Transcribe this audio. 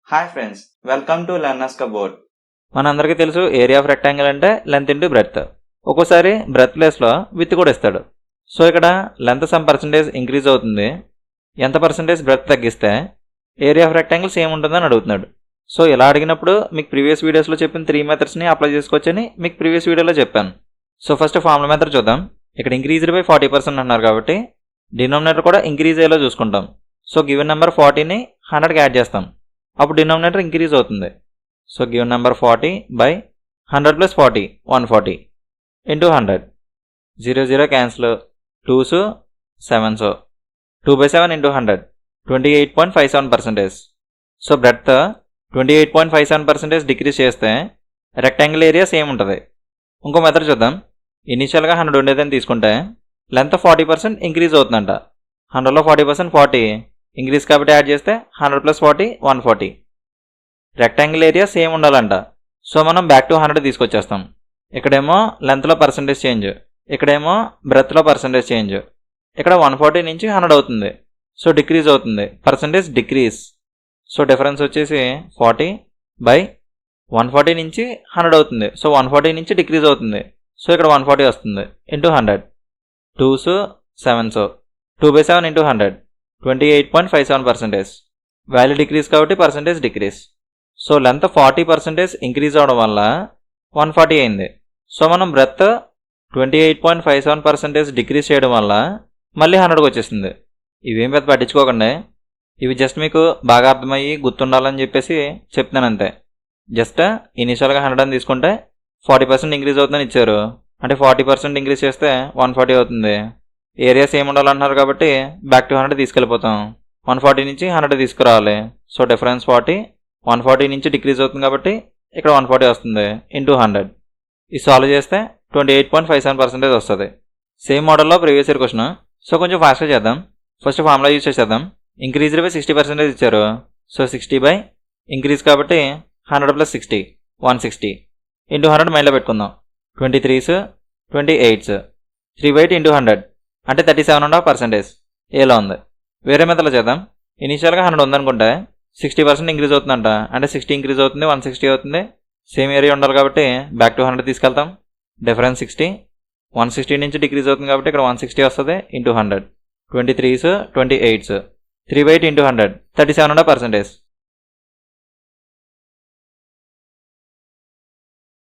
Hi friends, welcome to learners cupboard. మనందరికీ తెలుసు area of rectangle అంటే లెంత్ ఇంటూ బ్రెడ్త్. ఒక్కోసారి బ్రెడ్త్ ప్లేస్లో విత్ కూడా ఇస్తాడు. సో ఇక్కడ లెంత్ సమ్ పర్సంటేజ్ ఇంక్రీజ్ అవుతుంది, ఎంత పర్సంటేజ్ బ్రెడ్త్ తగ్గిస్తే ఏరియా ఆఫ్ రెక్టాంగిల్ సేమ్ ఉంటుందని అడుగుతున్నాడు. సో ఇలా అడిగినప్పుడు మీకు ప్రీవియస్ వీడియోస్లో చెప్పిన 3 మెథడ్స్ని అప్లై చేసుకోవచ్చని మీకు ప్రీవియస్ వీడియోలో చెప్పాను. సో ఫస్ట్ ఫార్ములా మెథడ్ చూద్దాం. ఇక్కడ ఇంక్రీజ్డ్ బై 40% అన్నారు కాబట్టి డినామినేటర్ కూడా ఇంక్రీజ్ అయ్యేలా చూసుకుంటాం. సో గివెన్ నెంబర్ 40ని 100కి యాడ్ చేస్తాం, అప్పుడు డినామినేటర్ ఇంక్రీజ్ అవుతుంది. So given number 40 by 100 plus 40 140 into 100. 0 0 cancel, 2s 7s, 2/7 into 100 28.57%. So breadth 28.57% decrease చేస్తే రెక్టాంగిల్ ఏరియా సేమ్ ఉంటుంది. ఇంకో మెథడ్ చూద్దాం. ఇనీషియల్గా 100 ఉండేదని తీసుకుంటే లెంత్ 40% ఇంక్రీజ్ అవుతుందంట. 100లో 40% 40 ఇంక్రీజ్ కాబట్టి యాడ్ చేస్తే 100 ప్లస్ 40 140. రెక్టాంగిల్ ఏరియా సేమ్ ఉండాలంట. సో మనం బ్యాక్ టు 100 తీసుకొచ్చేస్తాం. ఇక్కడేమో లెంత్లో పర్సంటేజ్ చేంజ్, ఇక్కడేమో బ్రెత్లో పర్సంటేజ్ చేంజ్. ఇక్కడ 140 నుంచి 100 అవుతుంది, సో డిక్రీజ్ అవుతుంది, పర్సంటేజ్ డిక్రీజ్. సో డిఫరెన్స్ వచ్చేసి 40 బై 140 నుంచి 100 అవుతుంది, సో 140 నుంచి డిక్రీజ్ అవుతుంది. సో ఇక్కడ 140 వస్తుంది into 100. 2s 7s, 2/7 into 100 28.57%. Value decrease కాబట్టి percentage decrease. So length 40% increase అవడం వల్ల 140 అయింది. సో మనం బ్రెత్ 28.57% డిక్రీజ్ చేయడం వల్ల మళ్ళీ 100కి వచ్చేసింది. ఇవేం పెద్ద పట్టించుకోకండి, ఇవి జస్ట్ మీకు బాగా అర్థమయ్యి గుర్తుండాలని చెప్పేసి చెప్తున్నాను అంతే. జస్ట్ ఇనిషియల్గా 100 అని తీసుకుంటే 40% ఇంక్రీజ్ అవుతుందని ఇచ్చారు, అంటే 40% ఇంక్రీజ్ చేస్తే 140 అవుతుంది. ఏరియా సేమ్ ఉండాలన్నారు కాబట్టి బ్యాక్ టు 100 తీసుకెళ్ళిపోతాం. 140 నుంచి 100 తీసుకురావాలి. సో డిఫరెన్స్ 40, 140 నుంచి డిక్రీజ్ అవుతుంది కాబట్టి ఇక్కడ 140 వస్తుంది ఇంటూ 100. ఇది సాల్వ్ చేస్తే 28.57% వస్తుంది. సేమ్ మోడల్లో ప్రీవియస్ ఇయర్ క్వశ్చన్. సో కొంచెం ఫాస్ట్గా చేద్దాం. ఫస్ట్ ఫార్ములా యూజ్ చేసేద్దాం. ఇంక్రీజ్డ్ బై 60% ఇచ్చారు, సో 60 బై ఇంక్రీజ్ కాబట్టి 100 ప్లస్ 60 160 ఇంటూ 100 మైండ్లో పెట్టుకుందాం. 23s 28s 3/8 ఇంటూ 100 అంటే 37.5% ఏలో ఉంది. వేరే మెథడ్లో చేద్దాం. ఇనీషియల్గా 100 ఉందనుకుంటే 60% ఇంక్రీజ్ అవుతుందంట, అంటే 60 ఇంక్రీజ్ అవుతుంది 160 అవుతుంది. సేమ్ ఏరియా ఉండాలి కాబట్టి బ్యాక్ టు 100 తీసుకెళ్తాం. డిఫరెన్స్ 60, 160 నుంచి డిక్రీజ్ అవుతుంది కాబట్టి ఇక్కడ 160 వస్తుంది ఇంటూ 100. 23s 28s 3/8 into 100 37.5%.